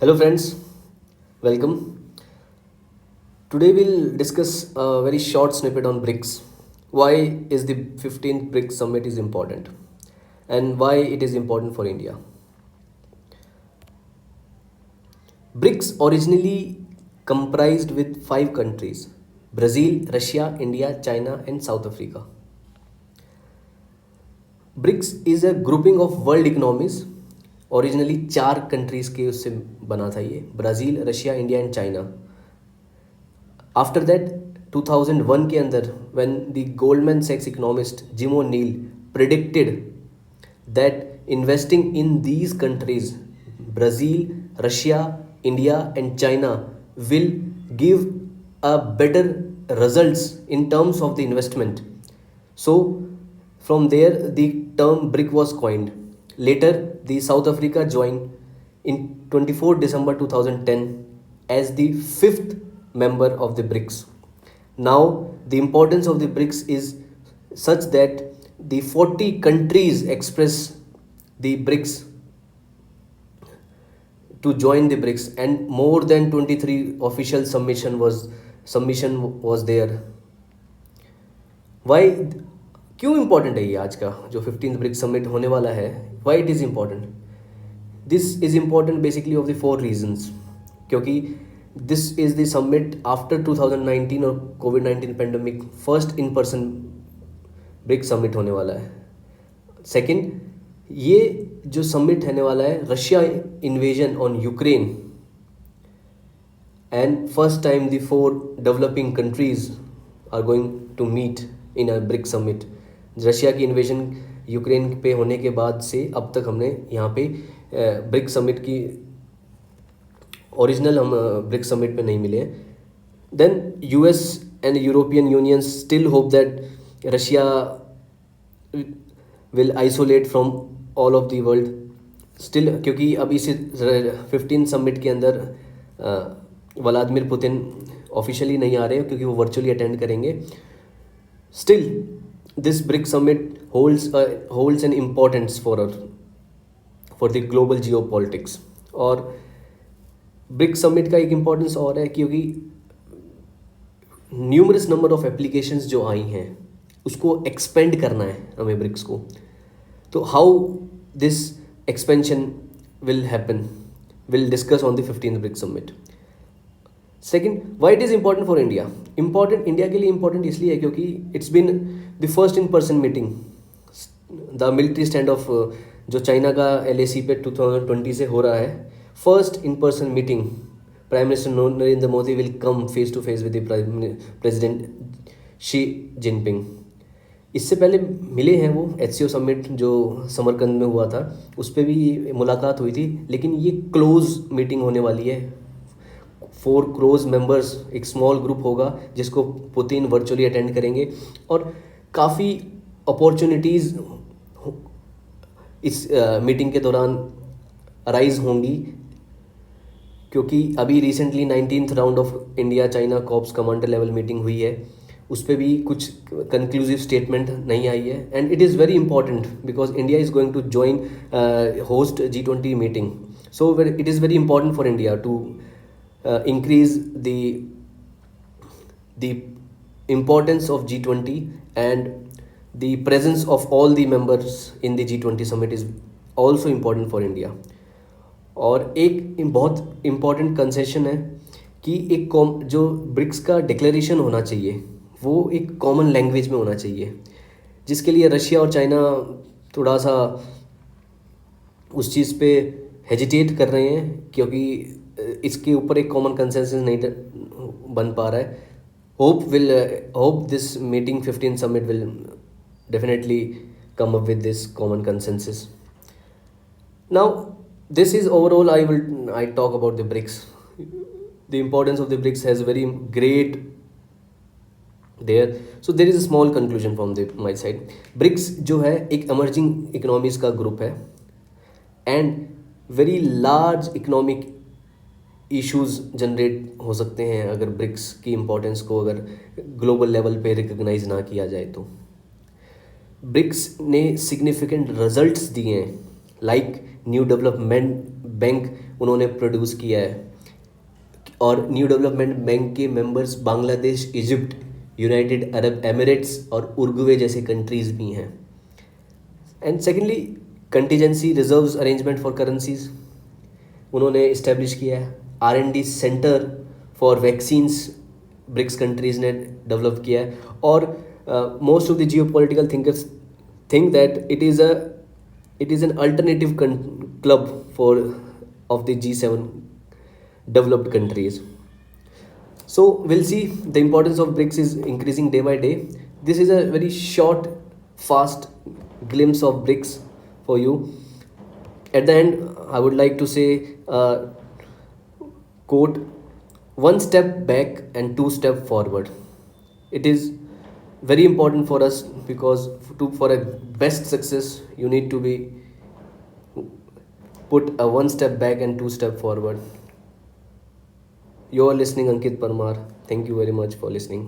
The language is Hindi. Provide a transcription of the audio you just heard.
Hello friends, welcome. Today we'll discuss a very short snippet on BRICS. Why is the 15th BRICS summit is important and why it is important for India. BRICS originally comprised with 5 countries: Brazil, Russia, India, China and South Africa. BRICS is a grouping of world economies. Originally 4 countries के उससे बना था ये: Brazil, Russia, India and China. After that 2001 के अंदर व्हेन द गोल्डमैन सैक्स economist Jim O'Neill predicted that investing in these countries, Brazil, Russia, India and China, will give a better results in terms of the investment. So from there the term BRIC was coined. Later the South Africa joined in 24 December 2010 as the 5th member of the BRICS. Now the importance of the BRICS is such that the 40 countries express the BRICS to join the BRICS, and more than 23 official submission was there. Why? क्यों इम्पोर्टेंट है ये आज का जो 15th ब्रिक्स समिट होने वाला है? Why it is important? This is important basically of the 4 reasons. क्योंकि this is the summit after 2019 और कोविड-19 pandemic first in person BRICS summit होने वाला है. सेकेंड, ये जो समिट होने वाला है Russia invasion on Ukraine, and first time the 4 developing countries are going to meet in a BRICS summit. Russia की इन्वेजन यूक्रेन पे होने के बाद से अब तक हमने यहाँ पे ब्रिक्स समिट की ओरिजिनल हम ब्रिक्स समिट पे नहीं मिले हैं. Then US and European Union still hope that Russia will isolate from all of the world still, क्योंकि अब इस 15 समिट के अंदर व्लादिमीर पुतिन ऑफिशियली नहीं आ रहे क्योंकि वो वर्चुअली अटेंड करेंगे. Still, this BRICS summit holds an importance for the global geopolitics. और BRICS summit का एक importance और है क्योंकि numerous number of applications जो आई हैं उसको expand करना है हमें BRICS को. तो how this expansion will happen, we'll discuss on the 15th BRICS summit. Second, why it is important for India. Important India के लिए इम्पॉर्टेंट इसलिए है क्योंकि it's been the first in person meeting. The military standoff जो चाइना का LAC पे 2020 से हो रहा है, first in person meeting. Prime minister Narendra Modi will come face to face with the president Xi Jinping. इससे पहले मिले हैं वो HCO समिट जो समरकंद में हुआ था, उस पर भी मुलाकात हुई थी. लेकिन ये क्लोज मीटिंग होने वाली है. 4 करोड़ मेंबर्स, एक स्मॉल ग्रुप होगा जिसको पुतिन वर्चुअली अटेंड करेंगे और काफ़ी अपॉर्चुनिटीज़ इस मीटिंग के दौरान अराइज होंगी. क्योंकि अभी recently 19th round of India China corps commander level meeting हुई है, उस पर भी कुछ कंक्लूसिव स्टेटमेंट नहीं आई है. And it is very important because India is going to join host G20 meeting. So it is very important for India to increase the importance of G20, and the presence of all the members in the G20 summit is also important for India. और एक बहुत इम्पॉर्टेंट कंसेशन है कि एक जो ब्रिक्स का डिक्लेरेशन होना चाहिए वो एक कॉमन लैंग्वेज में होना चाहिए, जिसके लिए रशिया और चाइना थोड़ा सा उस चीज़ पे हेजिटेट कर रहे हैं क्योंकि इसके ऊपर एक कॉमन कंसेंसस नहीं बन पा रहा है. Hope this meeting 15 summit will definitely come up with this common consensus. Now this is overall I talk about the BRICS. The importance of the BRICS has very great there. So there is a small conclusion from my side. BRICS जो है एक emerging economies का ग्रुप है and very large economic issues generate हो सकते हैं अगर ब्रिक्स की इम्पोर्टेंस को अगर ग्लोबल लेवल पे रिकग्नाइज ना किया जाए तो. ब्रिक्स ने सिग्निफिकेंट रिजल्ट्स दिए हैं लाइक न्यू डेवलपमेंट बैंक उन्होंने प्रोड्यूस किया है। और न्यू डेवलपमेंट बैंक के members Bangladesh, Egypt, United Arab Emirates और उर्गवे जैसे कंट्रीज भी हैं। And secondly, contingency reserves arrangement for currencies उन्होंने इस्टेब्लिश किया है। R&D centre for vaccines BRICS countries ने डेवलप किया है। और most of the geopolitical thinkers think that it is an alternative club for of the G7 developed countries. So we'll see the importance of BRICS is increasing day by day. This is a very short, fast glimpse of BRICS for you. At the end, I would like to say, quote, one step back and two step forward. It is very important for us because for a best success, you need to be put a one step back and two step forward. You are listening Ankit Parmar. Thank you very much for listening.